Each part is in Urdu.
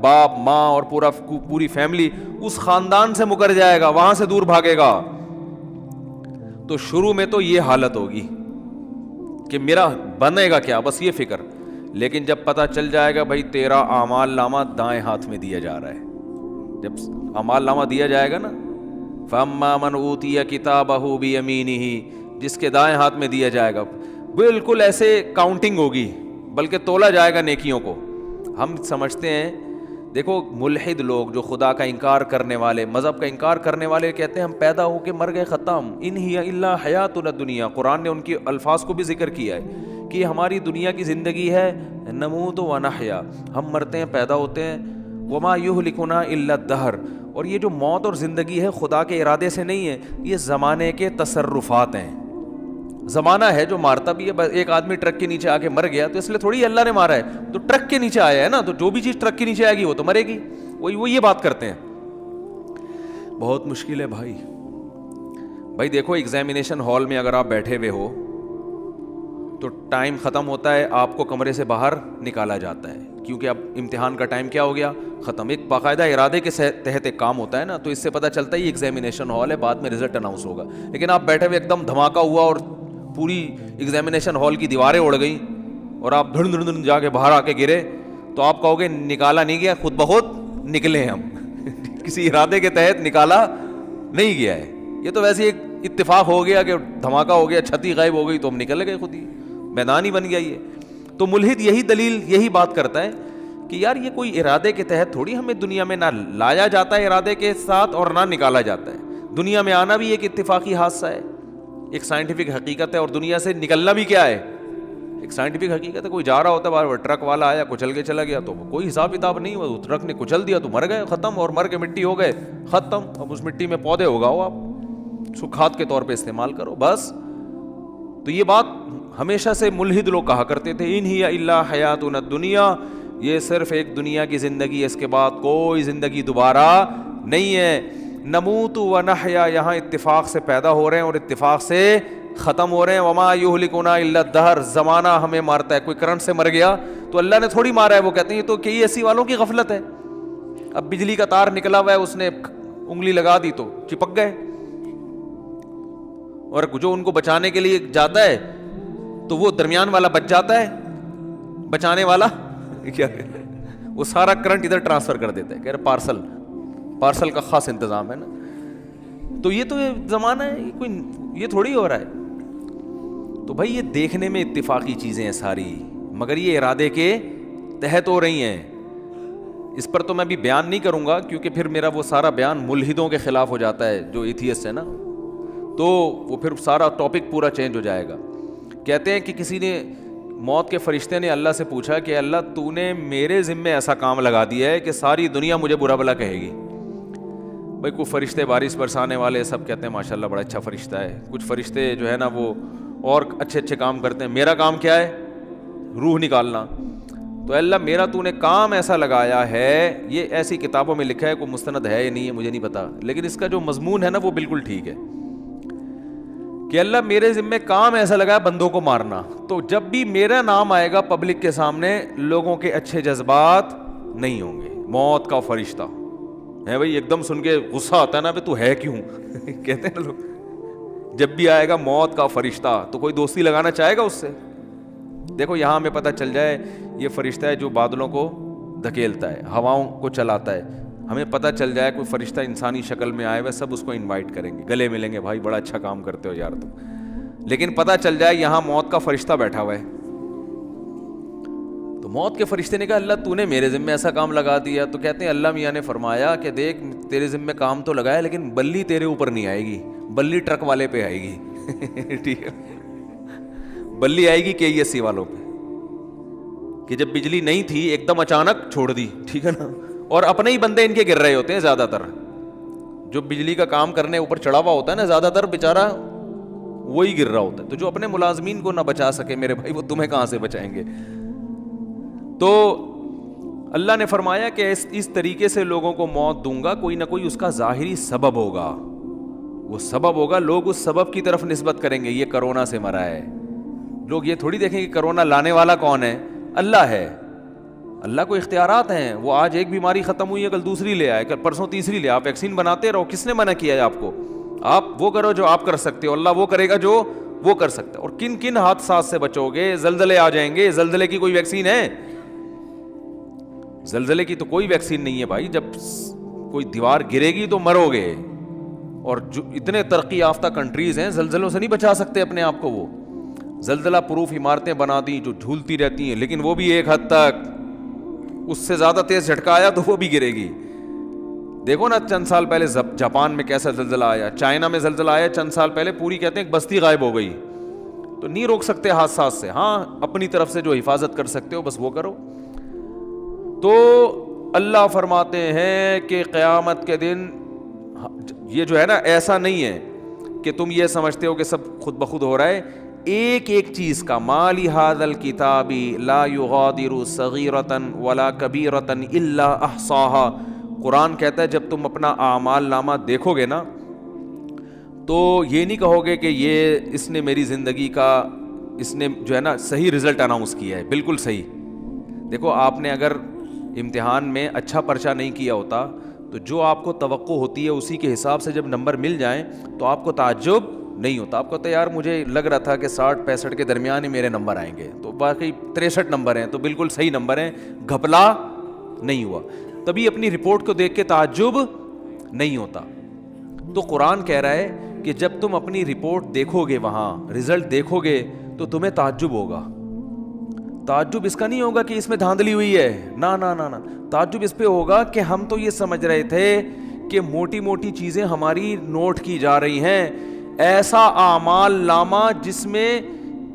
باپ ماں اور پوری فیملی اس خاندان سے مکر جائے گا, وہاں سے دور بھاگے گا. تو شروع میں تو یہ حالت ہوگی کہ میرا بنے گا کیا, بس یہ فکر. لیکن جب پتہ چل جائے گا بھائی تیرا اعمال نامہ دائیں ہاتھ میں دیا جا رہا ہے, جب اعمال نامہ دیا جائے گا نا, فَأَمَّا مَنْ أُوتِيَ كِتَابَهُ بِيَمِينِهِ, جس کے دائیں ہاتھ میں دیا جائے گا, بالکل ایسے کاؤنٹنگ ہوگی, بلکہ تولا جائے گا نیکیوں کو. ہم سمجھتے ہیں, دیکھو ملحد لوگ جو خدا کا انکار کرنے والے, مذہب کا انکار کرنے والے کہتے ہیں ہم پیدا ہو کے مر گئے, ختم, ان ہی الا حیاتنا الدنیا. قرآن نے ان کی الفاظ کو بھی ذکر کیا ہے کہ ہماری دنیا کی زندگی ہے, نموت و نحیا, ہم مرتے ہیں پیدا ہوتے ہیں, وما یہلکنا الا الدہر. اور یہ جو موت اور زندگی ہے خدا کے ارادے سے نہیں ہے, یہ زمانے کے تصرفات ہیں. زمانہ ہے جو مارتا بھی ہے. ایک آدمی ٹرک کے نیچے آ کے مر گیا تو اس لیے تھوڑی اللہ نے مارا ہے, تو ٹرک کے نیچے آیا ہے نا, تو جو بھی چیز ٹرک کے نیچے آئے گی وہ تو مرے گی. وہ یہ بات کرتے ہیں. بہت مشکل ہے بھائی دیکھو ایگزامینیشن ہال میں اگر آپ بیٹھے ہوئے ہو تو ٹائم ختم ہوتا ہے, آپ کو کمرے سے باہر نکالا جاتا ہے, کیونکہ اب امتحان کا ٹائم کیا ہو گیا, ختم. ایک باقاعدہ ارادے کے تحت ایک کام ہوتا ہے نا, تو اس سے پتہ چلتا ہے یہ ایگزامینیشن ہال ہے, بعد میں رزلٹ اناؤنس ہوگا. لیکن آپ بیٹھے ہوئے ایک دم دھماکہ ہوا اور پوری ایگزامینیشن ہال کی دیواریں اڑ گئیں اور آپ دھڑ دھڑ جا کے باہر آ کے گرے, تو آپ کہو گے نکالا نہیں گیا, خود بخود نکلے ہم, کسی ارادے کے تحت نکالا نہیں گیا ہے. یہ تو ویسے ایک اتفاق ہو گیا کہ دھماکہ ہو گیا, چھتی غائب ہو گئی تو ہم نکل گئے, خود ہی میدان ہی بن گیا یہ. تو ملحد یہی دلیل, یہی بات کرتا ہے کہ یار یہ کوئی ارادے کے تحت تھوڑی ہمیں دنیا میں نہ لایا جاتا ہے ارادے کے ساتھ, اور نہ نکالا جاتا ہے. دنیا میں آنا بھی ایک اتفاقی حادثہ ہے, ایک سائنٹیفک حقیقت ہے, اور دنیا سے نکلنا بھی کیا ہے, ایک سائنٹیفک حقیقت ہے. کوئی جا رہا ہوتا ہے باہر, ٹرک والا آیا کچل کے چلا گیا, تو کوئی حساب کتاب نہیں ہوا, ٹرک نے کچل دیا تو مر گئے, ختم, اور مر کے مٹی ہو گئے, ختم. اب اس مٹی میں پودے اگاؤ, آپ اس کو کھاد کے طور پہ استعمال کرو, بس. تو یہ بات ہمیشہ سے ملحد لوگ کہا کرتے تھے, ان ہی الا حیاتنا الدنیا, یہ صرف ایک دنیا کی زندگی ہے, اس کے بعد کوئی زندگی دوبارہ نہیں ہے. نموت و نحیا, یہاں اتفاق سے پیدا ہو رہے ہیں اور اتفاق سے ختم ہو رہے ہیں. وما یہلکنا الا الدہر, زمانہ ہمیں مارتا ہے. کوئی کرنٹ سے مر گیا تو اللہ نے تھوڑی مارا ہے, وہ کہتے ہیں یہ تو کئی ایسی والوں کی غفلت ہے. اب بجلی کا تار نکلا ہوا ہے, اس نے انگلی لگا دی تو چپک گئے, اور جو ان کو بچانے کے لیے جاتا ہے تو وہ درمیان والا بچ جاتا ہے, بچانے والا کیا وہ سارا کرنٹ ادھر ٹرانسفر کر دیتا ہے, کہہ رہے پارسل کا خاص انتظام ہے نا. تو یہ تو زمانہ ہے, کوئی یہ تھوڑی ہو رہا ہے. تو بھائی یہ دیکھنے میں اتفاقی چیزیں ہیں ساری, مگر یہ ارادے کے تحت ہو رہی ہیں. اس پر تو میں بھی بیان نہیں کروں گا, کیونکہ پھر میرا وہ سارا بیان ملحدوں کے خلاف ہو جاتا ہے جو ایتھیسٹ ہے نا, تو وہ پھر سارا ٹاپک پورا چینج ہو جائے گا. کہتے ہیں کہ کسی نے, موت کے فرشتے نے اللہ سے پوچھا کہ اللہ تو نے میرے ذمے ایسا کام لگا دیا ہے کہ ساری دنیا مجھے برا بھلا کہے گی. بھائی کوئی فرشتے بارش برسانے والے سب کہتے ہیں ماشاء اللہ بڑا اچھا فرشتہ ہے, کچھ فرشتے جو ہے نا وہ اور اچھے کام کرتے ہیں. میرا کام کیا ہے, روح نکالنا. تو اللہ میرا تو نے کام ایسا لگایا ہے, یہ ایسی کتابوں میں لکھا ہے, کوئی مستند ہے یا نہیں ہے مجھے نہیں پتا, لیکن اس کا جو مضمون ہے نا وہ بالکل ٹھیک ہے کہ اللہ میرے ذمے کام ایسا لگا ہے بندوں کو مارنا. تو جب بھی میرا نام آئے گا پبلک کے سامنے, لوگوں کے اچھے جذبات نہیں ہوں گے. موت کا فرشتہ ہے بھائی, ایک دم سن کے غصہ آتا ہے نا, تو ہے کیوں کہتے ہیں نا لوگ, جب بھی آئے گا موت کا فرشتہ تو کوئی دوستی لگانا چاہے گا اس سے. دیکھو یہاں ہمیں پتہ چل جائے یہ فرشتہ ہے جو بادلوں کو دھکیلتا ہے, ہواؤں کو چلاتا ہے. ہمیں پتہ چل جائے کوئی فرشتہ انسانی شکل میں آئے ہوئے, سب اس کو انوائٹ کریں گے, گلے ملیں گے, بھائی بڑا اچھا کام کرتے ہو یار تم. لیکن پتہ چل جائے یہاں موت کا فرشتہ بیٹھا ہوا ہے, تو موت کے فرشتے نے کہا اللہ تو نے میرے ذمے ایسا کام لگا دیا. تو کہتے ہیں اللہ میاں نے فرمایا کہ دیکھ تیرے ذمے کام تو لگایا, لیکن بلی تیرے اوپر نہیں آئے گی, بلی ٹرک والے پہ آئے گی. ٹھیک ہے, بلی آئے گی KESC والوں پہ, کہ جب بجلی نہیں تھی ایک دم اچانک چھوڑ دی, ٹھیک ہے نا, اور اپنے ہی بندے ان کے گر رہے ہوتے ہیں زیادہ تر. جو بجلی کا کام کرنے اوپر چڑھا ہوا ہوتا ہے نا, زیادہ تر بیچارہ وہی گر رہا ہوتا ہے. تو جو اپنے ملازمین کو نہ بچا سکے میرے بھائی, وہ تمہیں کہاں سے بچائیں گے. تو اللہ نے فرمایا کہ اس طریقے سے لوگوں کو موت دوں گا, کوئی نہ کوئی اس کا ظاہری سبب ہوگا, وہ سبب ہوگا, لوگ اس سبب کی طرف نسبت کریں گے. یہ کرونا سے مرا ہے, لوگ یہ تھوڑی دیکھیں کہ کرونا لانے والا کون ہے, اللہ ہے. اللہ کو اختیارات ہیں. وہ آج ایک بیماری ختم ہوئی ہے, کل دوسری لے آئے, کل پرسوں تیسری لے. آپ ویکسین بناتے رہو, کس نے منع کیا ہے آپ کو؟ آپ وہ کرو جو آپ کر سکتے ہو, اللہ وہ کرے گا جو وہ کر سکتا ہے. اور کن کن حادثات سے بچو گے؟ زلزلے آ جائیں گے, زلزلے کی کوئی ویکسین ہے؟ زلزلے کی تو کوئی ویکسین نہیں ہے بھائی. جب کوئی دیوار گرے گی تو مرو گے. اور جو اتنے ترقی یافتہ کنٹریز ہیں, زلزلوں سے نہیں بچا سکتے اپنے آپ کو. وہ زلزلہ پروف عمارتیں بنا دی جو جھولتی رہتی ہیں, لیکن وہ بھی ایک حد تک. اس سے زیادہ تیز جھٹکا آیا تو وہ بھی گرے گی. دیکھو نا چند سال پہلے جاپان میں کیسا زلزلہ آیا, چائنا میں زلزلہ آیا چند سال پہلے, پوری کہتے ہیں ایک بستی غائب ہو گئی. تو نہیں روک سکتے حادثات سے. ہاں اپنی طرف سے جو حفاظت کر سکتے ہو بس وہ کرو. تو اللہ فرماتے ہیں کہ قیامت کے دن یہ جو ہے نا, ایسا نہیں ہے کہ تم یہ سمجھتے ہو کہ سب خود بخود ہو رہا ہے. ایک ایک چیز کا, ما لہذا الکتاب لا یغادر صغیرۃ ولا کبیرۃ الا احصاها. قرآن کہتا ہے جب تم اپنا اعمال نامہ دیکھو گے نا تو یہ نہیں کہو گے کہ یہ اس نے میری زندگی کا, اس نے جو ہے نا صحیح رزلٹ اناؤنس کیا ہے, بالکل صحیح. دیکھو آپ نے اگر امتحان میں اچھا پرچہ نہیں کیا ہوتا تو جو آپ کو توقع ہوتی ہے اسی کے حساب سے جب نمبر مل جائیں تو آپ کو تعجب نہیں ہوتا. آپ کو تو یار مجھے لگ رہا تھا کہ 60-65 کے درمیان ہی میرے نمبر آئیں گے, تو باقی 63 نمبر ہیں, تو بالکل صحیح نمبر ہیں, گھپلا نہیں ہوا. تبھی اپنی رپورٹ کو دیکھ کے تعجب نہیں ہوتا. تو قرآن کہہ رہا ہے کہ جب تم اپنی رپورٹ دیکھو گے, وہاں رزلٹ دیکھو گے تو تمہیں تعجب ہوگا. تعجب اس کا نہیں ہوگا کہ اس میں دھاندلی ہوئی ہے, نا نا نا نا. تعجب اس پہ ہوگا کہ ہم تو یہ سمجھ رہے تھے کہ موٹی موٹی چیزیں ہماری نوٹ کی جا رہی ہیں. ایسا اعمال نامہ جس میں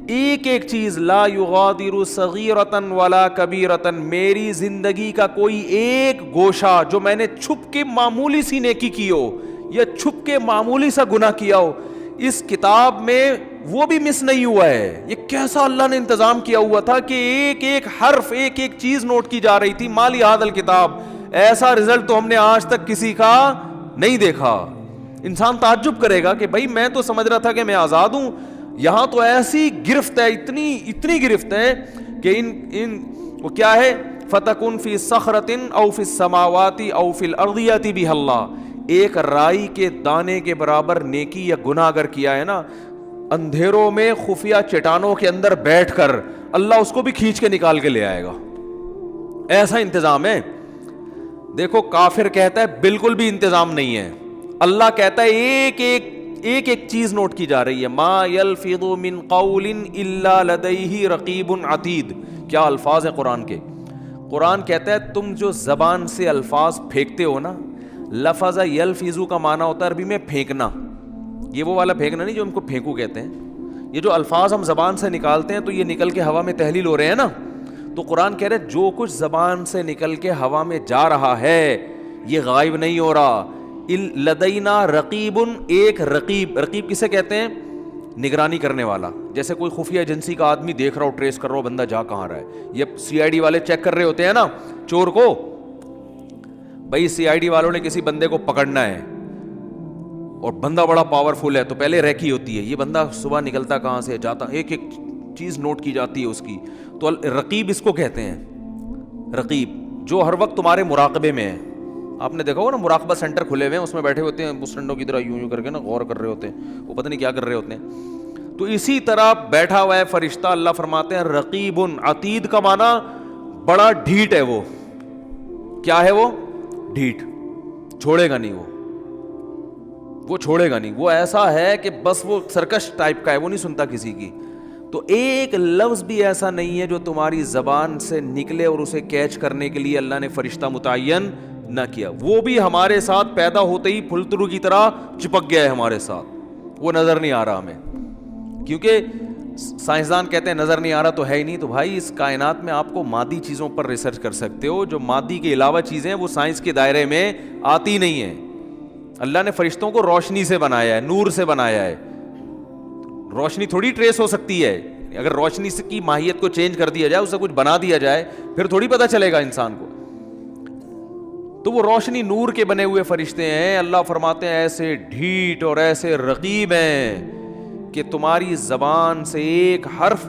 ایک ایک چیز, لا یغادر صغیرۃ ولا کبیرۃ, میری زندگی کا کوئی ایک گوشہ جو میں نے چھپ کے معمولی سی نیکی کی ہو یا چھپ کے معمولی سا گناہ کیا ہو, اس کتاب میں وہ بھی مس نہیں ہوا ہے. یہ کیسا اللہ نے انتظام کیا ہوا تھا کہ ایک ایک حرف, ایک ایک چیز نوٹ کی جا رہی تھی. مالی هذا الکتاب, ایسا رزلٹ تو ہم نے آج تک کسی کا نہیں دیکھا. انسان تعجب کرے گا کہ بھائی میں تو سمجھ رہا تھا کہ میں آزاد ہوں, یہاں تو ایسی گرفت ہے, اتنی گرفت ہے کہ ان وہ کیا ہے, فتکن فی صخرۃ او فی السماوات او فی الارض یاتی بہ اللہ. ایک رائی کے دانے کے برابر نیکی یا گناہ اگر کیا ہے نا, اندھیروں میں خفیہ چٹانوں کے اندر بیٹھ کر اللہ اس کو بھی کھینچ کے نکال کے لے آئے گا. ایسا انتظام ہے. دیکھو کافر کہتا ہے بالکل بھی انتظام نہیں ہے, اللہ کہتا ہے ایک ایک چیز نوٹ کی جا رہی ہے. ما یلفظ من قول الا لدیہ رقیب عتید. کیا الفاظ ہیں قرآن کے. قرآن کہتا ہے تم جو زبان سے الفاظ پھینکتے ہو نا, لفظ یلفظ کا معنی ہوتا ہے عربی میں پھینکنا. یہ وہ والا پھینکنا نہیں جو ہم کو پھینکو کہتے ہیں. یہ جو الفاظ ہم زبان سے نکالتے ہیں تو یہ نکل کے ہوا میں تحلیل ہو رہے ہیں نا. تو قرآن کہہ رہے ہے جو کچھ زبان سے نکل کے ہوا میں جا رہا ہے یہ غائب نہیں ہو رہا. لدینا رقیب, ایک رقیب. رقیب کسے کہتے ہیں؟ نگرانی کرنے والا. جیسے کوئی خفیہ ایجنسی کا آدمی دیکھ رہا ہو, ٹریس کر رہا ہو بندہ جا کہاں رہا ہے. یہ CID والے چیک کر رہے ہوتے ہیں نا چور کو. بھائی CID والوں نے کسی بندے کو پکڑنا ہے اور بندہ بڑا پاورفل ہے تو پہلے ریکی ہوتی ہے, یہ بندہ صبح نکلتا کہاں سے جاتا, ایک ایک چیز نوٹ کی جاتی ہے اس کی. تو رقیب اس کو کہتے ہیں. رقیب جو ہر وقت تمہارے مراقبے میں ہے. آپ نے دیکھا ہوگا نا مراقبہ سینٹر کھلے ہوئے ہیں, اس میں بیٹھے ہوتے ہیں بس ڈنڈوں کی طرح یوں کر کے نا غور کر رہے ہوتے ہیں, وہ پتہ نہیں کیا کر رہے ہوتے ہیں. تو اسی طرح بیٹھا ہوا ہے فرشتہ. اللہ فرماتے ہیں رقیب عتید کا معنی بڑا ڈھیٹ ہے. وہ کیا ہے؟ وہ ڈھیٹ, چھوڑے گا نہیں, وہ چھوڑے گا نہیں. وہ ایسا ہے کہ بس وہ سرکش ٹائپ کا ہے, وہ نہیں سنتا کسی کی. تو ایک لفظ بھی ایسا نہیں ہے جو تمہاری زبان سے نکلے اور اسے کیچ کرنے کے لیے اللہ نے فرشتہ متعین نہ کیا. وہ بھی ہمارے ساتھ پیدا ہوتے ہی پھلترو کی طرح چپک گیا ہے ہمارے ساتھ. وہ نظر نہیں آ رہا ہمیں, کیونکہ سائنسدان کہتے ہیں نظر نہیں آ رہا تو ہے ہی نہیں. تو بھائی اس کائنات میں آپ کو مادی چیزوں پر ریسرچ کر سکتے ہو, جو مادی کے علاوہ چیزیں وہ سائنس کے دائرے میں آتی نہیں ہیں. اللہ نے فرشتوں کو روشنی سے بنایا ہے, نور سے بنایا ہے. روشنی تھوڑی ٹریس ہو سکتی ہے. اگر روشنی کی ماہیت کو چینج کر دیا جائے, اسے کچھ بنا دیا جائے, پھر تھوڑی پتہ چلے گا انسان کو. تو وہ روشنی نور کے بنے ہوئے فرشتے ہیں. اللہ فرماتے ہیں ایسے ڈھیٹ اور ایسے رقیب ہیں کہ تمہاری زبان سے ایک حرف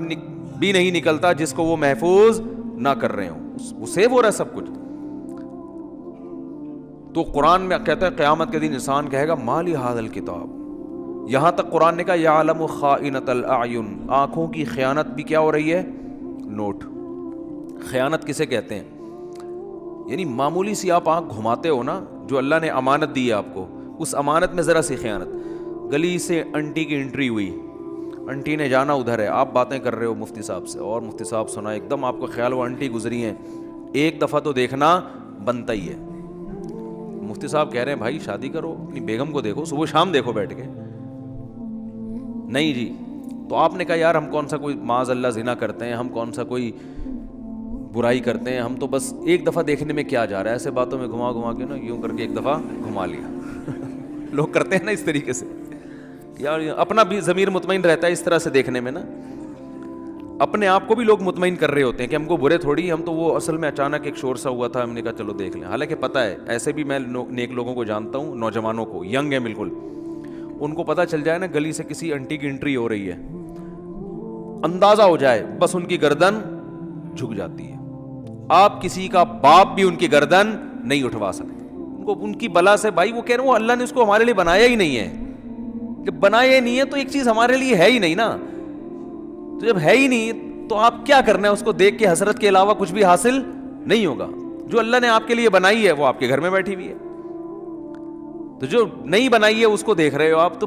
بھی نہیں نکلتا جس کو وہ محفوظ نہ کر رہے ہوں, وہ سیو ہو رہا ہے سب کچھ. تو قرآن میں کہتا ہے قیامت کے دن انسان کہے گا مالی ھذا الکتاب. یہاں تک قرآن نے کہا یعلم خائنۃ الاعین, آنکھوں کی خیانت بھی کیا ہو رہی ہے, نوٹ. خیانت کسے کہتے ہیں؟ یعنی معمولی سی آپ آنکھ گھماتے ہو نا, جو اللہ نے امانت دی ہے آپ کو, اس امانت میں ذرا سی خیانت. گلی سے انٹی کی انٹری ہوئی, انٹی نے جانا ادھر ہے, آپ باتیں کر رہے ہو مفتی صاحب سے, اور مفتی صاحب سنا, ایک دم آپ کو خیال ہوا انٹی گزری ہیں, ایک دفعہ تو دیکھنا بنتا ہی ہے. مفتی صاحب کہہ رہے ہیں بھائی شادی کرو, اپنی بیگم کو دیکھو, صبح شام دیکھو بیٹھ کے. نہیں جی, تو آپ نے کہا یار ہم کون سا کوئی معاذ اللہ زنا کرتے ہیں, ہم کون سا کوئی برائی کرتے ہیں, ہم تو بس ایک دفعہ دیکھنے میں کیا جا رہا ہے, ایسے باتوں میں گھما گھما کے نا یوں کر کے ایک دفعہ گھما لیا. لوگ کرتے ہیں نا اس طریقے سے, یار اپنا بھی ضمیر مطمئن رہتا ہے اس طرح سے دیکھنے میں نا, اپنے آپ کو بھی لوگ مطمئن کر رہے ہوتے ہیں کہ ہم کو برے تھوڑی, ہم تو وہ اصل میں اچانک ایک شور سا ہوا تھا, ہم نے کہا چلو دیکھ لیں. حالانکہ پتہ ہے, ایسے بھی میں نیک لوگوں کو جانتا ہوں, نوجوانوں کو, ینگ ہیں بالکل, ان کو پتہ چل جائے نا گلی سے کسی انٹی کی انٹری ہو رہی ہے, اندازہ ہو جائے, بس ان کی گردن جھک جاتی ہے. آپ کسی کا باپ بھی ان کی گردن نہیں اٹھوا سکتے. ان کو ان کی بلا سے, بھائی وہ کہہ رہے ہیں وہ اللہ نے اس کو ہمارے لیے بنایا ہی نہیں ہے. جب بنایا ہی نہیں ہے تو ایک چیز ہمارے لیے ہے ہی نہیں نا, تو جب ہے ہی نہیں تو آپ کیا کرنا ہے, اس کو دیکھ کے حسرت کے علاوہ کچھ بھی حاصل نہیں ہوگا. جو اللہ نے آپ کے لیے بنائی ہے وہ آپ کے گھر میں بیٹھی ہوئی ہے, تو جو نہیں بنائی ہے اس کو دیکھ رہے ہو آپ. تو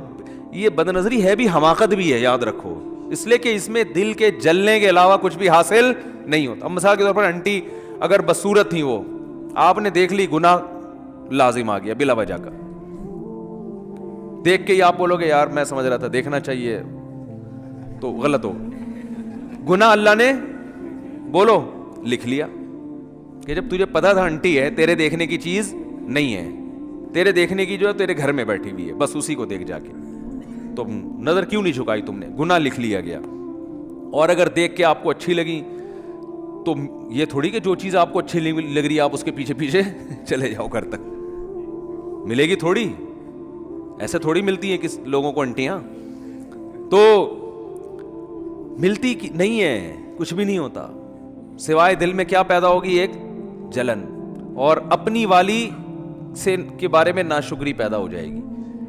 یہ بد نظری ہے بھی, حماقت بھی ہے, یاد رکھو, اس لیے کہ اس میں دل کے جلنے کے علاوہ کچھ بھی حاصل نہیں ہوتا. اب مثال کے طور پر انٹی اگر بدصورت تھی, وہ آپ نے دیکھ لی, گناہ لازم آ گیا بلا وجہ کا. دیکھ کے ہی آپ بولو گے یار میں سمجھ رہا تھا دیکھنا چاہیے, تو غلط ہو. گناہ اللہ نے بولو لکھ لیا کہ جب تجھے پتا تھا انٹی ہے, تیرے دیکھنے کی چیز نہیں ہے, تیرے دیکھنے کی جو ہے تیرے گھر میں بیٹھی ہوئی ہے, بس اسی کو دیکھ جا کے, تو نظر کیوں نہیں جھکائی تم نے, گناہ لکھ لیا گیا. اور اگر دیکھ کے آپ کو اچھی لگی تو یہ تھوڑی کہ جو چیز آپ کو اچھی لگ رہی ہے آپ اس کے پیچھے پیچھے چلے جاؤ گھر تک, ملے گی تھوڑی, ایسے تھوڑی ملتی ہیں کس لوگوں کو انٹیاں, تو ملتی نہیں ہے, کچھ بھی نہیں ہوتا سوائے دل میں کیا پیدا ہوگی, ایک جلن, اور اپنی والی سے کے بارے میں ناشکری پیدا ہو جائے گی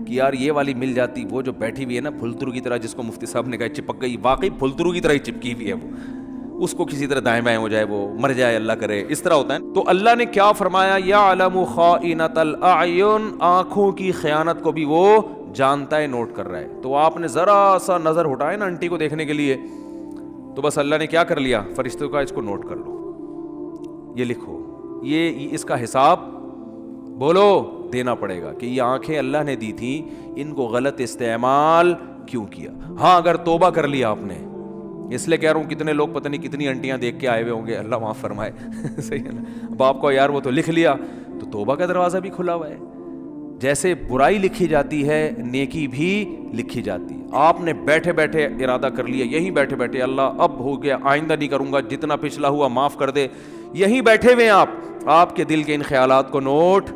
کہ یار یہ والی مل جاتی, وہ جو بیٹھی ہوئی ہے نا پھلترو کی طرح, جس کو مفتی صاحب نے کہا چپک گئی, واقعی پھلترو کی طرح ہی چپکی ہوئی ہے وہ, اس کو کسی طرح دائیں بائیں ہو جائے, وہ مر جائے, اللہ کرے, اس طرح ہوتا ہے. تو اللہ نے کیا فرمایا, یعلم خائنۃ الاعین, آنکھوں کی خیانت کو بھی وہ جانتا ہے, نوٹ کر رہا ہے. تو آپ نے ذرا سا نظر ہٹائے نا انٹی کو دیکھنے کے لیے, تو بس اللہ نے کیا کر لیا, فرشتوں کا اس کو نوٹ کر لو, یہ لکھو, یہ اس کا حساب بولو دینا پڑے گا کہ یہ آنکھیں اللہ نے دی تھیں, ان کو غلط استعمال کیوں کیا. ہاں اگر توبہ کر لیا آپ نے, اس لیے کہہ رہا ہوں کتنے لوگ پتہ نہیں کتنی انٹیاں دیکھ کے آئے ہوئے ہوں گے, اللہ معاف فرمائے. صحیح ہے نا, اب آپ کو یار وہ تو لکھ لیا, تو توبہ کا دروازہ بھی کھلا ہوا ہے. جیسے برائی لکھی جاتی ہے, نیکی بھی لکھی جاتی ہے. آپ نے بیٹھے بیٹھے ارادہ کر لیا, یہیں بیٹھے بیٹھے, اللہ اب ہو گیا, آئندہ نہیں کروں گا, جتنا پچھلا ہوا معاف کر دے, یہیں بیٹھے ہوئے آپ کے دل کے ان خیالات کو نوٹ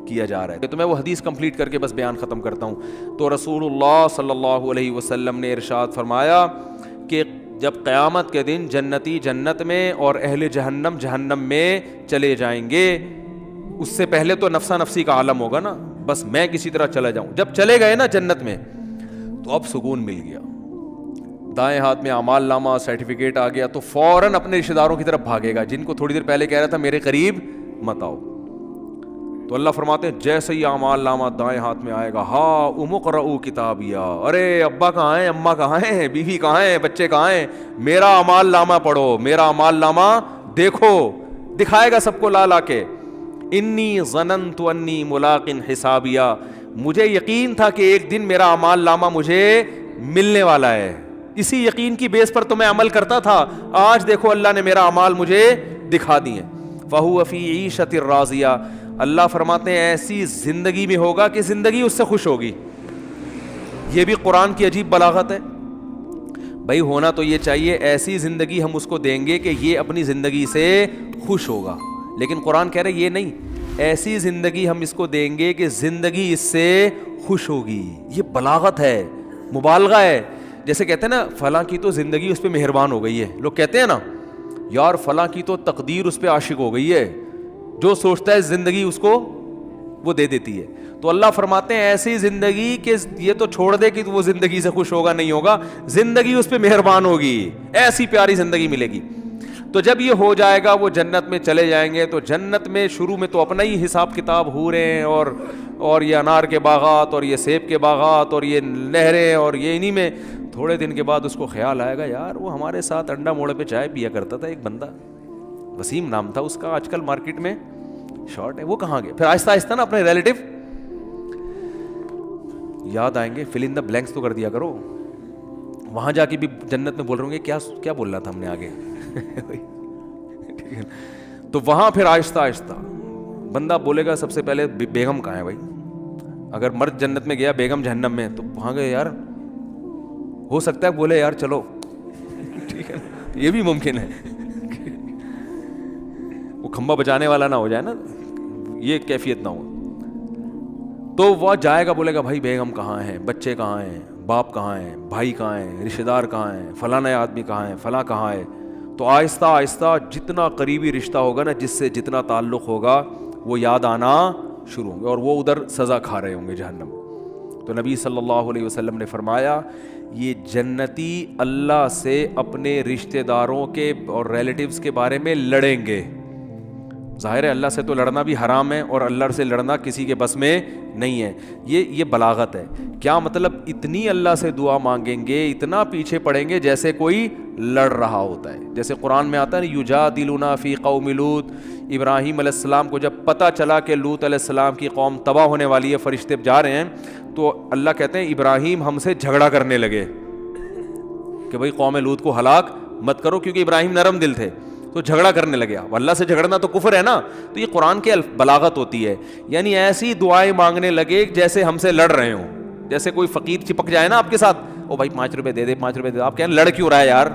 کیا جا رہا ہے. تو میں وہ حدیث کمپلیٹ کر کے بس بیان ختم کرتا ہوں. تو رسول اللہ صلی اللہ علیہ وسلم نے ارشاد فرمایا کہ جب قیامت کے دن جنتی جنت میں اور اہل جہنم جہنم میں چلے جائیں گے, اس سے پہلے تو نفسا نفسی کا عالم ہوگا نا, بس میں کسی طرح چلا جاؤں. جب چلے گئے نا جنت میں تو اب سکون مل گیا, دائیں ہاتھ میں اعمال نامہ سرٹیفکیٹ آ گیا, تو فوراً اپنے رشتہ داروں کی طرف بھاگے گا جن کو تھوڑی دیر پہلے کہہ رہا تھا میرے قریب مت آؤ. تو اللہ فرماتے ہیں جیسے ہی اعمال نامہ دائیں ہاتھ میں آئے گا, ہا امقرؤ کتابیا, ارے ابا کہاں ہیں, اماں کہاں ہیں, بیوی کہاں ہیں, بچے کہاں ہیں, میرا اعمال نامہ پڑھو, میرا اعمال نامہ دیکھو, دکھائے گا سب کو لا لا کے. انی ظننت انی ملاق حسابیا, مجھے یقین تھا کہ ایک دن میرا اعمال نامہ مجھے ملنے والا ہے, اسی یقین کی بیس پر تو میں عمل کرتا تھا, آج دیکھو اللہ نے میرا اعمال مجھے دکھا دیے. فہو فی عیشۃ راضیہ, اللہ فرماتے ہیں ایسی زندگی میں ہوگا کہ زندگی اس سے خوش ہوگی. یہ بھی قرآن کی عجیب بلاغت ہے. بھائی ہونا تو یہ چاہیے ایسی زندگی ہم اس کو دیں گے کہ یہ اپنی زندگی سے خوش ہوگا, لیکن قرآن کہہ رہے یہ نہیں, ایسی زندگی ہم اس کو دیں گے کہ زندگی اس سے خوش ہوگی. یہ بلاغت ہے, مبالغہ ہے. جیسے کہتے ہیں نا فلاں کی تو زندگی اس پہ مہربان ہو گئی ہے, لوگ کہتے ہیں نا, یار فلاں کی تو تقدیر اس پہ عاشق ہو گئی ہے, جو سوچتا ہے زندگی اس کو وہ دے دیتی ہے. تو اللہ فرماتے ہیں ایسی زندگی کہ یہ تو چھوڑ دے کہ وہ زندگی سے خوش ہوگا نہیں ہوگا, زندگی اس پہ مہربان ہوگی, ایسی پیاری زندگی ملے گی. تو جب یہ ہو جائے گا وہ جنت میں چلے جائیں گے. تو جنت میں شروع میں تو اپنا ہی حساب کتاب ہو رہے ہیں, اور یہ انار کے باغات اور یہ سیب کے باغات اور یہ نہریں اور یہ انہی میں. تھوڑے دن کے بعد اس کو خیال آئے گا یار وہ ہمارے ساتھ انڈا موڑے پہ چائے پیا کرتا تھا ایک بندہ, وسیم نام تھا اس کا, آج کل مارکیٹ میں شارٹ ہے, وہ کہاں گئے. پھر آہستہ آہستہ نا اپنے ریلیٹو یاد آئیں گے, فل ان دا بلینکس تو کر دیا کرو. وہاں جا کے بھی جنت میں بول رہے ہوں گے کیا بول رہا تھا ہم نے آگے. تو وہاں پھر آہستہ آہستہ بندہ بولے گا سب سے پہلے بیگم کہاں ہے بھائی. اگر مرد جنت میں گیا بیگم جہنم میں, تو وہاں گئے یار ہو سکتا ہے بولے یار چلو, ٹھیک ہے یہ بھی ممکن ہے, وہ کھمبا بجانے والا نہ ہو جائے نا, یہ کیفیت نہ ہو. تو وہ جائے گا بولے گا بھائی بیگم کہاں ہے, بچے کہاں ہیں, باپ کہاں ہیں, بھائی کہاں ہیں, رشتہ دار کہاں ہیں, فلانا آدمی کہاں ہے, فلاں کہاں ہے. تو آہستہ آہستہ جتنا قریبی رشتہ ہوگا نا, جس سے جتنا تعلق ہوگا وہ یاد آنا شروع ہوں گے, اور وہ ادھر سزا کھا رہے ہوں گے جہنم. تو نبی صلی اللہ علیہ وسلم نے فرمایا یہ جنتی اللہ سے اپنے رشتہ داروں کے اور ریلیٹیوز کے بارے میں لڑیں گے. ظاہر ہے اللہ سے تو لڑنا بھی حرام ہے, اور اللہ سے لڑنا کسی کے بس میں نہیں ہے. یہ بلاغت ہے. کیا مطلب, اتنی اللہ سے دعا مانگیں گے, اتنا پیچھے پڑیں گے جیسے کوئی لڑ رہا ہوتا ہے. جیسے قرآن میں آتا ہے یجادلونا فی قوم لوط, ابراہیم علیہ السلام کو جب پتہ چلا کہ لوط علیہ السلام کی قوم تباہ ہونے والی ہے, فرشتے جا رہے ہیں, تو اللہ کہتے ہیں ابراہیم ہم سے جھگڑا کرنے لگے کہ بھئی قوم لوط کو ہلاک مت کرو, کیونکہ ابراہیم نرم دل تھے. تو جھگڑا کرنے لگے. اب اللہ سے جھگڑنا تو کفر ہے نا. تو یہ قرآن کی بلاغت ہوتی ہے, یعنی ایسی دعائیں مانگنے لگے جیسے ہم سے لڑ رہے ہوں. جیسے کوئی فقیر چپک جائے نا آپ کے ساتھ, او بھائی 5 روپے دے دے, 5 روپے دے دے, آپ کہیں لڑ کیوں رہا ہے یار,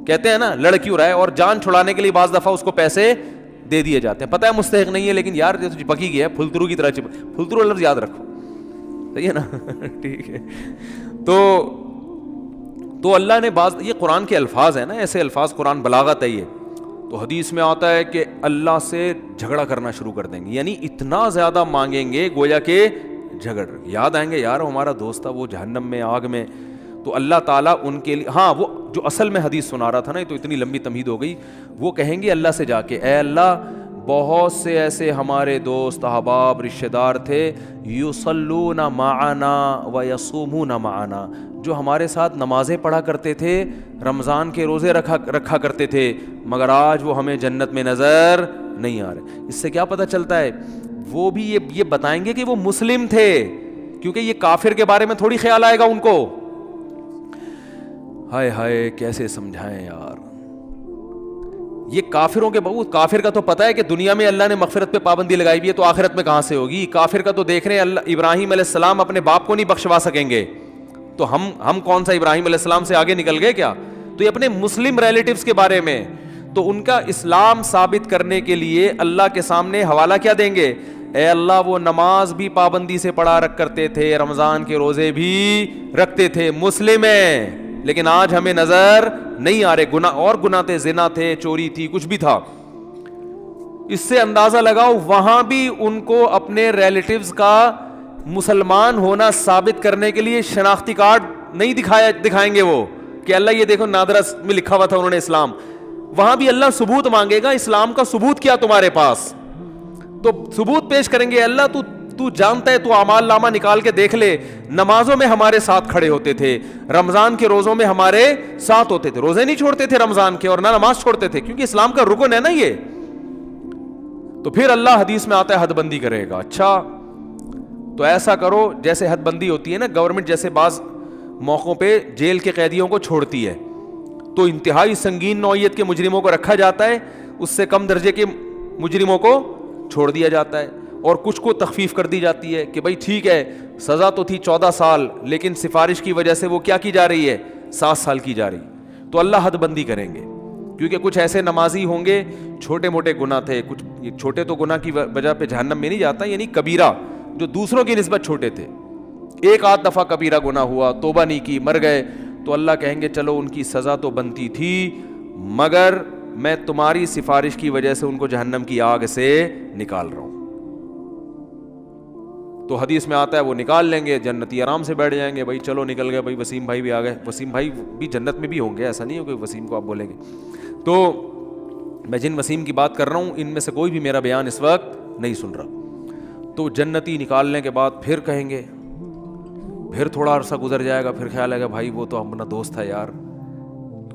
کہتے ہیں نا لڑ کیوں رہا ہے, اور جان چھڑانے کے لیے بعض دفعہ اس کو پیسے دے دیے جاتے ہیں. پتہ ہے مستحق نہیں ہے, لیکن یار جو چپک ہی گیا, پھلترو کی طرح پھلترو لفظ یاد رکھو, صحیح ہے نا. ٹھیک ہے. تو اللہ نے یہ قرآن کے الفاظ ہیں نا, ایسے الفاظ, قرآن بلاغت ہے یہ. تو حدیث میں آتا ہے کہ اللہ سے جھگڑا کرنا شروع کر دیں گے, یعنی اتنا زیادہ مانگیں گے گویا کہ جھگڑ. یاد آئیں گے یار ہمارا دوست تھا وہ جہنم میں, آگ میں. تو اللہ تعالیٰ ان کے لیے, ہاں وہ جو اصل میں حدیث سنا رہا تھا نا, یہ تو اتنی لمبی تمہید ہو گئی, وہ کہیں گے اللہ سے جا کے اے اللہ بہت سے ایسے ہمارے دوست احباب رشتہ دار تھے, یصلون معنا ویصومون معنا, جو ہمارے ساتھ نمازیں پڑھا کرتے تھے, رمضان کے روزے رکھا کرتے تھے, مگر آج وہ ہمیں جنت میں نظر نہیں آ رہے. اس سے کیا پتہ چلتا ہے, وہ بھی یہ بتائیں گے کہ وہ مسلم تھے, کیونکہ یہ کافر کے بارے میں تھوڑی خیال آئے گا ان کو. ہائے ہائے کیسے سمجھائیں یار, یہ کافروں کے بہت, کافر کا تو پتہ ہے کہ دنیا میں اللہ نے مغفرت پہ پابندی لگائی ہوئی ہے, تو آخرت میں کہاں سے ہوگی. کافر کا تو دیکھ رہے ہیں اللہ ابراہیم علیہ السلام اپنے باپ کو نہیں بخشوا سکیں گے, تو ہم کون سا ابراہیم علیہ السلام سے آگے نکل گئے کیا. تو یہ اپنے مسلم ریلیٹیوز کے بارے میں, تو ان کا اسلام ثابت کرنے کے لیے اللہ کے سامنے حوالہ کیا دیں گے, اے اللہ وہ نماز بھی پابندی سے پڑھا کرتے تھے, رمضان کے روزے بھی رکھتے تھے, مسلم ہیں, لیکن آج ہمیں نظر نہیں آ رہے. گناہ تھے, زنا تھے, چوری تھی, کچھ بھی تھا. اس سے اندازہ لگاؤ وہاں بھی ان کو اپنے ریلیٹیوز کا مسلمان ہونا ثابت کرنے کے لیے شناختی کارڈ نہیں دکھائیں گے وہ, کہ اللہ یہ دیکھو نادرا میں لکھا ہوا تھا انہوں نے اسلام. وہاں بھی اللہ ثبوت مانگے گا, اسلام کا ثبوت کیا تمہارے پاس, تو ثبوت پیش کریں گے. اللہ تو جانتا ہے, تو اعمال نامہ نکال کے دیکھ لے, نمازوں میں ہمارے ساتھ کھڑے ہوتے تھے, رمضان کے روزوں میں ہمارے ساتھ ہوتے تھے, روزے نہیں چھوڑتے تھے رمضان کے, اور نہ نماز چھوڑتے تھے, کیونکہ اسلام کا رکن ہے نا یہ. تو پھر اللہ حدیث میں آتا ہے حد بندی کرے گا. اچھا تو ایسا کرو, جیسے حد بندی ہوتی ہے نا, گورنمنٹ جیسے بعض موقعوں پہ جیل کے قیدیوں کو چھوڑتی ہے, تو انتہائی سنگین نوعیت کے مجرموں کو رکھا جاتا ہے, اس سے کم درجے کے مجرموں کو چھوڑ دیا جاتا ہے, اور کچھ کو تخفیف کر دی جاتی ہے کہ بھائی ٹھیک ہے سزا تو تھی 14 سال, لیکن سفارش کی وجہ سے وہ کیا کی جا رہی ہے, 7 سال کی جا رہی. تو اللہ حد بندی کریں گے, کیونکہ کچھ ایسے نمازی ہوں گے چھوٹے موٹے گناہ تھے, کچھ چھوٹے تو گناہ کی وجہ پہ جہنم میں نہیں جاتا, یعنی کبیرہ جو دوسروں کی نسبت چھوٹے تھے, ایک آدھ دفعہ کبیرہ گناہ ہوا, توبہ نہیں کی, مر گئے, تو اللہ کہیں گے چلو ان کی سزا تو بنتی تھی, مگر میں تمہاری سفارش کی وجہ سے ان کو جہنم کی آگ سے نکال رہا ہوں. تو حدیث میں آتا ہے وہ نکال لیں گے, جنتی آرام سے بیٹھ جائیں گے, بھائی چلو نکل گئے, بھائی وسیم بھائی بھی آ گئے. وسیم بھائی بھی جنت میں بھی ہوں گے, ایسا نہیں ہے کہ وسیم کو آپ بولیں گے. تو میں جن وسیم کی بات کر رہا ہوں ان میں سے کوئی بھی میرا بیان اس وقت نہیں سن رہا. تو جنتی نکالنے کے بعد پھر کہیں گے, پھر تھوڑا عرصہ گزر جائے گا, پھر خیال آئے گا بھائی وہ تو اپنا دوست تھا یار,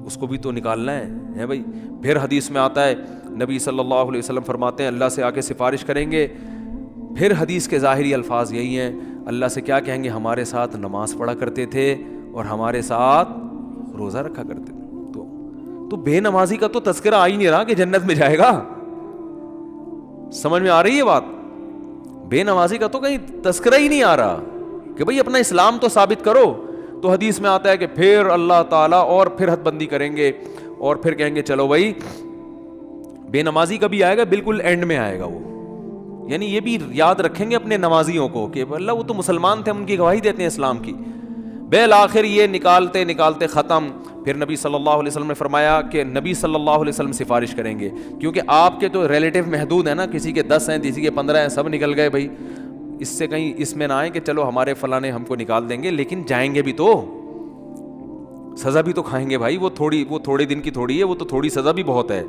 اس کو بھی تو نکالنا ہے بھائی. پھر حدیث میں آتا ہے نبی صلی اللہ علیہ وسلم فرماتے ہیں اللہ سے آ کے سفارش کریں گے. پھر حدیث کے ظاہری الفاظ یہی ہیں, اللہ سے کیا کہیں گے, ہمارے ساتھ نماز پڑھا کرتے تھے اور ہمارے ساتھ روزہ رکھا کرتے تھے. تو بے نمازی کا تو تذکرہ آ ہی نہیں رہا کہ جنت میں جائے گا. سمجھ میں آ رہی ہے بات؟ بے نمازی کا تو کہیں تذکرہ ہی نہیں آ رہا کہ بھئی اپنا اسلام تو ثابت کرو. تو حدیث میں آتا ہے کہ پھر اللہ تعالیٰ اور پھر حد بندی کریں گے اور پھر کہیں گے چلو بھائی, بے نمازی کا بھی آئے گا, بالکل اینڈ میں آئے گا وہ. یعنی یہ بھی یاد رکھیں گے اپنے نمازیوں کو کہ اللہ وہ تو مسلمان تھے, ہم ان کی گواہی دیتے ہیں اسلام کی. بالآخر یہ نکالتے نکالتے ختم. پھر نبی صلی اللہ علیہ وسلم نے فرمایا کہ نبی صلی اللہ علیہ وسلم سفارش کریں گے, کیونکہ آپ کے تو ریلیٹیو محدود ہیں نا, کسی کے 10 ہیں, کسی کے 15 ہیں, سب نکل گئے بھائی. اس سے کہیں اس میں نہ آئے کہ چلو ہمارے فلاں نے ہم کو نکال دیں گے, لیکن جائیں گے بھی تو سزا بھی تو کھائیں گے بھائی. وہ تھوڑے دن کی تھوڑی ہے, وہ تو تھوڑی سزا بھی بہت ہے.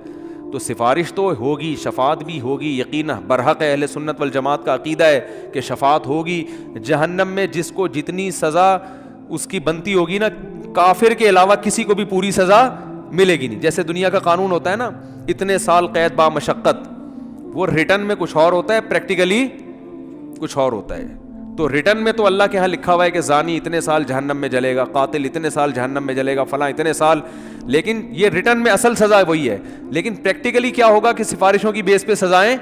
تو سفارش تو ہوگی, شفاعت بھی ہوگی, یقینا برحق اہل سنت والجماعت کا عقیدہ ہے کہ شفاعت ہوگی. جہنم میں جس کو جتنی سزا اس کی بنتی ہوگی نا, کافر کے علاوہ کسی کو بھی پوری سزا ملے گی نہیں. جیسے دنیا کا قانون ہوتا ہے نا, اتنے سال قید با مشقت, وہ ریٹرن میں کچھ اور ہوتا ہے, پریکٹیکلی کچھ اور ہوتا ہے. تو ریٹرن میں تو اللہ کے ہاں لکھا ہوا ہے کہ زانی اتنے سال جہنم میں جلے گا, قاتل اتنے سال جہنم میں جلے گا, فلاں اتنے سال, لیکن یہ ریٹرن میں اصل سزا وہی ہے. لیکن پریکٹیکلی کیا ہوگا کہ سفارشوں کی بیس پہ سزائیں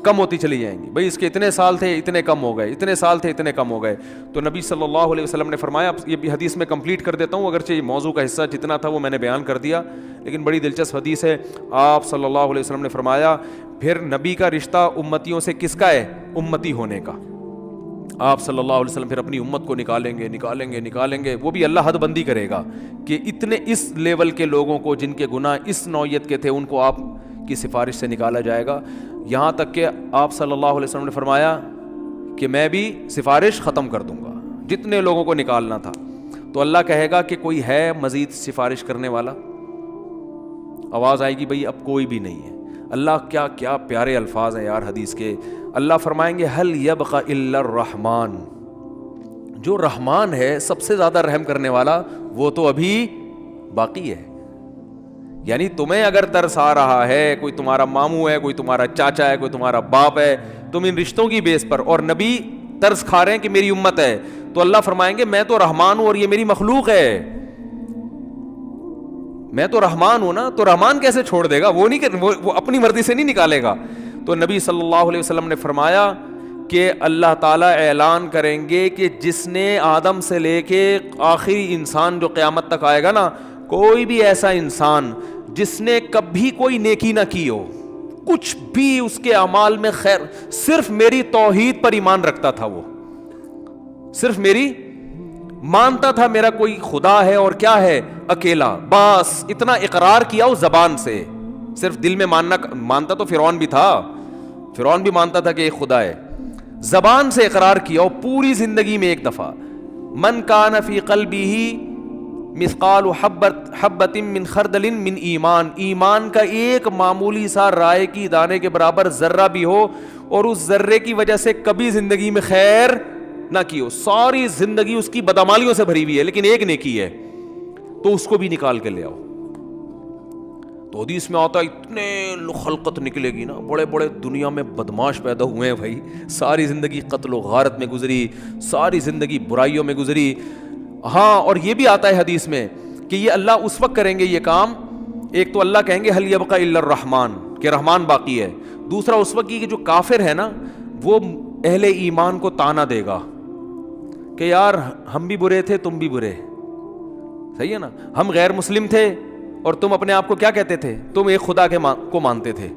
کم ہوتی چلی جائیں گی. بھائی اس کے اتنے سال تھے اتنے کم ہو گئے, اتنے سال تھے اتنے کم ہو گئے. تو نبی صلی اللہ علیہ وسلم نے فرمایا, یہ بھی حدیث میں کمپلیٹ کر دیتا ہوں, اگرچہ یہ موضوع کا حصہ جتنا تھا وہ میں نے بیان کر دیا, لیکن بڑی دلچسپ حدیث ہے. آپ صلی اللہ علیہ وسلم نے فرمایا پھر نبی کا رشتہ امتیوں سے کس کا ہے؟ امتی ہونے کا. آپ صلی اللہ علیہ وسلم پھر اپنی امت کو نکالیں گے. وہ بھی اللہ حد بندی کرے گا کہ اتنے اس لیول کے لوگوں کو جن کے گناہ اس نوعیت کے تھے ان کو آپ کی سفارش سے نکالا جائے گا. یہاں تک کہ آپ صلی اللہ علیہ وسلم نے فرمایا کہ میں بھی سفارش ختم کر دوں گا, جتنے لوگوں کو نکالنا تھا. تو اللہ کہے گا کہ کوئی ہے مزید سفارش کرنے والا؟ آواز آئے گی بھئی اب کوئی بھی نہیں ہے. اللہ کیا پیارے الفاظ ہیں یار حدیث کے. اللہ فرمائیں گے هل يبقى الا الرحمن, جو رحمان ہے سب سے زیادہ رحم کرنے والا وہ تو ابھی باقی ہے. یعنی تمہیں اگر ترس آ رہا ہے, کوئی تمہارا ماموں ہے, کوئی تمہارا چاچا ہے, کوئی تمہارا باپ ہے, تم ان رشتوں کی بیس پر, اور نبی ترس کھا رہے ہیں کہ میری امت ہے, تو اللہ فرمائیں گے میں تو رحمان ہوں اور یہ میری مخلوق ہے. میں تو رحمان ہوں نا, تو رحمان کیسے چھوڑ دے گا؟ وہ اپنی مرضی سے نہیں نکالے گا. تو نبی صلی اللہ علیہ وسلم نے فرمایا کہ اللہ تعالیٰ اعلان کریں گے کہ جس نے آدم سے لے کے آخری انسان جو قیامت تک آئے گا نا, کوئی بھی ایسا انسان جس نے کبھی کوئی نیکی نہ کی ہو, کچھ بھی اس کے اعمال میں خیر, صرف میری توحید پر ایمان رکھتا تھا, وہ صرف میری مانتا تھا میرا کوئی خدا ہے اور کیا ہے اکیلا, بس اتنا اقرار کیا اس زبان سے, صرف دل میں مانتا تو فرعون بھی تھا, فرعون بھی مانتا تھا کہ ایک خدا ہے, زبان سے اقرار کیا اور پوری زندگی میں ایک دفعہ. من کان فی قلبہ مثقال حبۃ من خردل من ایمان, ایمان کا ایک معمولی سا رائے کی دانے کے برابر ذرہ بھی ہو اور اس ذرے کی وجہ سے کبھی زندگی میں خیر نہ کی ہو, ساری زندگی اس کی بدعمالیوں سے بھری ہوئی ہے لیکن ایک نیکی ہے, تو اس کو بھی نکال کے لے آؤ. تو حدیث میں آتا ہے اتنے خلقت نکلے گی نا, بڑے بڑے دنیا میں بدماش پیدا ہوئے ہیں بھائی, ساری زندگی قتل و غارت میں گزری, ساری زندگی برائیوں میں گزری. ہاں, اور یہ بھی آتا ہے حدیث میں کہ یہ اللہ اس وقت کریں گے یہ کام, ایک تو اللہ کہیں گے هل يبقى الا الرحمن, کہ رحمان باقی ہے. دوسرا اس وقت کہ جو کافر ہے نا وہ اہل ایمان کو تانا دے گا کہ یار ہم بھی برے تھے تم بھی برے, صحیح ہے نا, ہم غیر مسلم تھے اور تم اپنے آپ کو کیا کہتے تھے, تم ایک خدا کو مانتے تھے,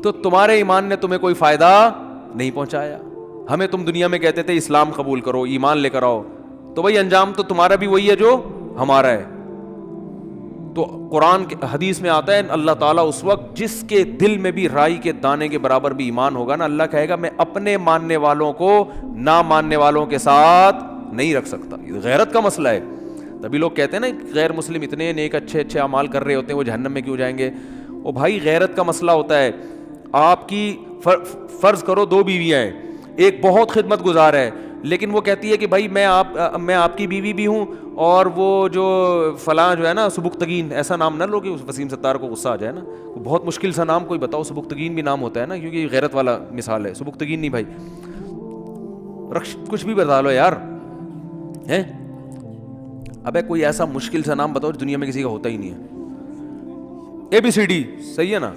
تو تمہارے ایمان نے تمہیں کوئی فائدہ نہیں پہنچایا. ہمیں تم دنیا میں کہتے تھے اسلام قبول کرو, ایمان لے کر آؤ, تو بھائی انجام تو تمہارا بھی وہی ہے جو ہمارا ہے. تو قرآن کے حدیث میں آتا ہے اللہ تعالیٰ اس وقت جس کے دل میں بھی رائی کے دانے کے برابر بھی ایمان ہوگا نا, اللہ کہے گا میں اپنے ماننے والوں کو نہ ماننے والوں کے ساتھ نہیں رکھ سکتا. یہ غیرت کا مسئلہ ہے. تبھی لوگ کہتے ہیں نا غیر مسلم اتنے نیک اچھے اچھے اعمال کر رہے ہوتے ہیں, وہ جہنم میں کیوں جائیں گے؟ او بھائی غیرت کا مسئلہ ہوتا ہے. آپ کی فرض کرو 2 بیویاں ہیں, ایک بہت خدمت گزار ہے لیکن وہ کہتی ہے کہ بھائی میں آپ کی بیوی بھی ہوں, اور وہ جو فلاں جو ہے نا سبکتگین, ایسا نام نہ لو کہ وسیم ستار کو غصہ آ جائے نا, بہت مشکل سا نام کوئی بتاؤ, سبکتگین بھی نام ہوتا ہے نا کیونکہ یہ غیرت والا مثال ہے. سبکتگین نہیں بھائی, کچھ بھی بتا لو یار ہیں. ابے کوئی ایسا مشکل سا نام بتاؤ دنیا میں کسی کا ہوتا ہی نہیں ہے. ABCD صحیح ہے نا.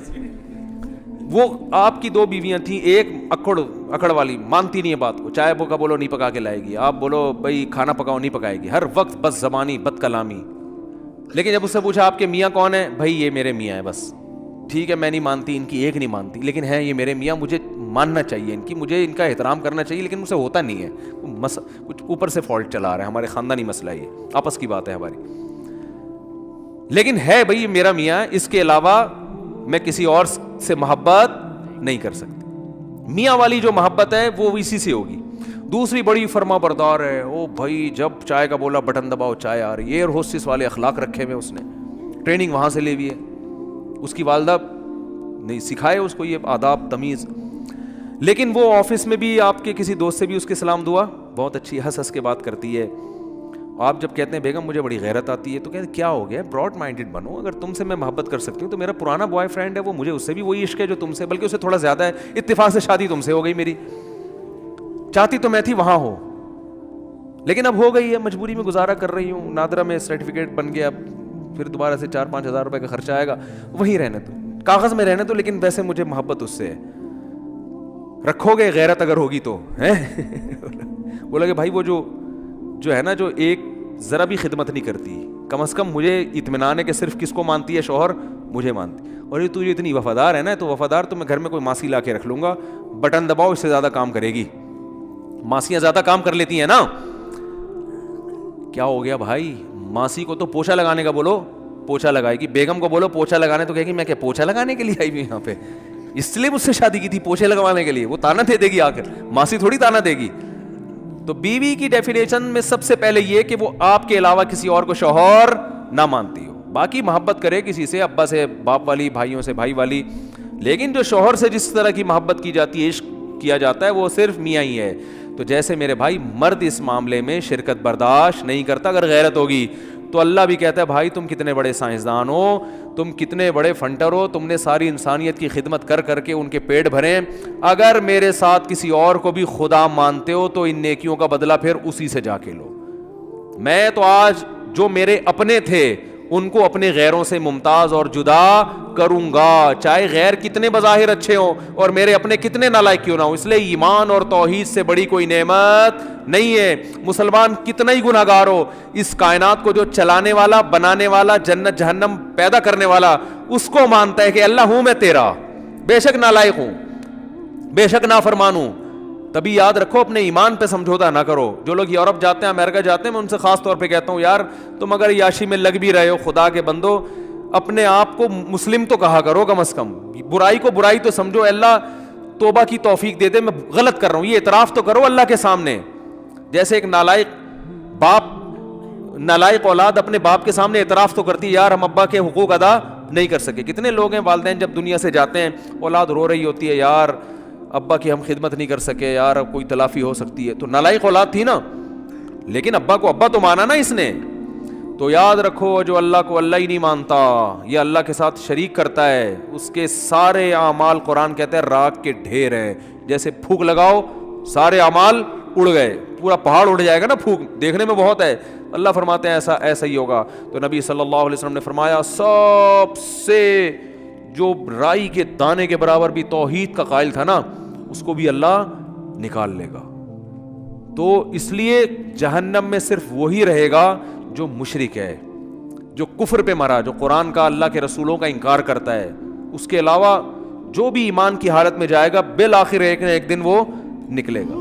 وہ آپ کی 2 بیویاں تھیں, ایک اکڑ والی مانتی نہیں ہے بات کو, چائے کا بولو نہیں پکا کے لائے گی, آپ بولو بھائی کھانا پکاؤ نہیں پکائے گی, ہر وقت بس زبانی بد کلامی. لیکن جب اس سے پوچھا آپ کے میاں کون ہیں, بھائی یہ میرے میاں ہیں بس, ٹھیک ہے میں نہیں مانتی ان کی ایک نہیں مانتی, لیکن ہے یہ میرے میاں, مجھے ماننا چاہیے ان کی, مجھے ان کا احترام کرنا چاہیے, لیکن مجھ سے ہوتا نہیں ہے, کچھ اوپر سے فالٹ چلا رہا ہے, ہمارے خاندانی مسئلہ ہے, یہ آپس کی بات ہے ہماری. لیکن ہے بھائی یہ میرا میاں, اس کے علاوہ میں کسی اور سے محبت نہیں کر سکتی. میاں والی جو محبت ہے وہ اسی سے ہوگی. دوسری بڑی فرما بردار ہے, او بھائی جب چائے کا بولا بٹن دباؤ چائے آ رہی ہے, ایئر ہوسٹس والے اخلاق رکھے ہوئے, اس نے ٹریننگ وہاں سے لے ہوئی ہے, اس کی والدہ نہیں سکھائے اس کو یہ آداب تمیز. لیکن وہ آفس میں بھی آپ کے کسی دوست سے بھی اس کے سلام دعا بہت اچھی ہنس ہنس کے بات کرتی ہے. آپ جب کہتے ہیں بیگم مجھے بڑی غیرت آتی ہے, تو کہتے ہیں کیا ہو گیا, براڈ مائنڈڈ بنو, اگر تم سے میں محبت کر سکتی ہوں تو میرا پرانا بوائے فرینڈ ہے وہ, مجھے اس سے بھی وہی عشق ہے جو تم سے, بلکہ اسے تھوڑا زیادہ ہے, اتفاق سے شادی تم سے ہو گئی میری, چاہتی تو میں تھی وہاں ہو لیکن اب ہو گئی ہے, مجبوری میں گزارا کر رہی ہوں, نادرا میں سرٹیفکیٹ بن گیا, اب پھر دوبارہ سے 4-5 ہزار روپے کا خرچہ آئے گا, وہیں رہنے تو کاغذ میں رہنے تو, لیکن ویسے مجھے محبت اس سے ہے. رکھو گے غیرت اگر ہوگی تو ہے. بولا کہ بھائی وہ جو ہے نا جو ایک ذرا بھی خدمت نہیں کرتی, کم از کم مجھے اطمینان ہے کہ صرف کس کو مانتی ہے, شوہر مجھے مانتی, اور یہ تو اتنی وفادار ہے نا, تو وفادار تو میں گھر میں کوئی ماسی لا کے رکھ لوں گا, بٹن دباؤ اس سے زیادہ کام کرے گی. ماسیاں زیادہ کام کر لیتی ہیں نا. کیا ہو گیا بھائی, ماسی کو تو پوچھا لگانے کا بولو پوچھا لگائے گی, بیگم کو بولو پوچھا لگانے, تو کہے گی میں کیا پوچھا لگانے کے لیے آئی ہوئی یہاں پہ, اس لیے مجھ سے شادی کی تھی پوچھے لگوانے کے لیے. وہ تانا دے گی آ کر, ماسی تھوڑی تانا دے گی. تو بیوی کی ڈیفینیشن میں سب سے پہلے یہ کہ وہ آپ کے علاوہ کسی اور کو شوہر نہ مانتی ہو. باقی محبت کرے کسی سے, ابا سے باپ والی, بھائیوں سے بھائی والی, لیکن جو شوہر سے جس طرح کی محبت کی جاتی ہے, عشق کیا جاتا ہے, وہ صرف میاں ہی ہے. تو جیسے میرے بھائی مرد اس معاملے میں شرکت برداشت نہیں کرتا اگر غیرت ہوگی, تو اللہ بھی کہتا ہے بھائی تم کتنے بڑے سائنسدان ہو, تم کتنے بڑے فنٹر ہو, تم نے ساری انسانیت کی خدمت کر کر کے ان کے پیٹ بھرے, اگر میرے ساتھ کسی اور کو بھی خدا مانتے ہو تو ان نیکیوں کا بدلہ پھر اسی سے جا کے لو. میں تو آج جو میرے اپنے تھے ان کو اپنے غیروں سے ممتاز اور جدا کروں گا, چاہے غیر کتنے بظاہر اچھے ہوں اور میرے اپنے کتنے نالائق کیوں نہ ہوں. اس لیے ایمان اور توحید سے بڑی کوئی نعمت نہیں ہے. مسلمان کتنا ہی گناہگار ہو, اس کائنات کو جو چلانے والا, بنانے والا, جنت جہنم پیدا کرنے والا, اس کو مانتا ہے کہ اللہ ہوں میں تیرا, بے شک نالائق ہوں, بے شک نافرمان ہوں. تبھی یاد رکھو اپنے ایمان پہ سمجھوتا نہ کرو. جو لوگ یورپ جاتے ہیں, امریکہ جاتے ہیں, میں ان سے خاص طور پہ کہتا ہوں یار تم اگر یاشی میں لگ بھی رہے ہو, خدا کے بندو اپنے آپ کو مسلم تو کہا کرو کم از کم, برائی کو برائی تو سمجھو, اللہ توبہ کی توفیق دے دے, میں غلط کر رہا ہوں یہ اعتراف تو کرو اللہ کے سامنے. جیسے ایک نالائق باپ, نالائق اولاد اپنے باپ کے سامنے اعتراف تو کرتی ہے یار ہم ابا کے حقوق ادا نہیں کر سکے. کتنے لوگ ہیں والدین جب دنیا سے جاتے ہیں اولاد رو رہی ہوتی ہے یار ابا کی ہم خدمت نہیں کر سکے, یار اب کوئی تلافی ہو سکتی ہے. تو نالائق اولاد تھی نا, لیکن ابا کو ابا تو مانا نا اس نے. تو یاد رکھو جو اللہ کو اللہ ہی نہیں مانتا, یہ اللہ کے ساتھ شریک کرتا ہے, اس کے سارے اعمال قرآن کہتا ہے راک کے ڈھیر ہیں. جیسے پھونک لگاؤ سارے اعمال اڑ گئے, پورا پہاڑ اڑ جائے گا نا, پھونک دیکھنے میں بہت ہے, اللہ فرماتے ہیں ایسا ہی ہوگا. تو نبی صلی اللہ علیہ وسلم نے فرمایا سب سے جو رائی کے دانے کے برابر بھی توحید کا قائل تھا نا, اس کو بھی اللہ نکال لے گا. تو اس لیے جہنم میں صرف وہی رہے گا جو مشرک ہے, جو کفر پہ مرا, جو قرآن کا اللہ کے رسولوں کا انکار کرتا ہے. اس کے علاوہ جو بھی ایمان کی حالت میں جائے گا بالآخر ایک نہ ایک دن وہ نکلے گا.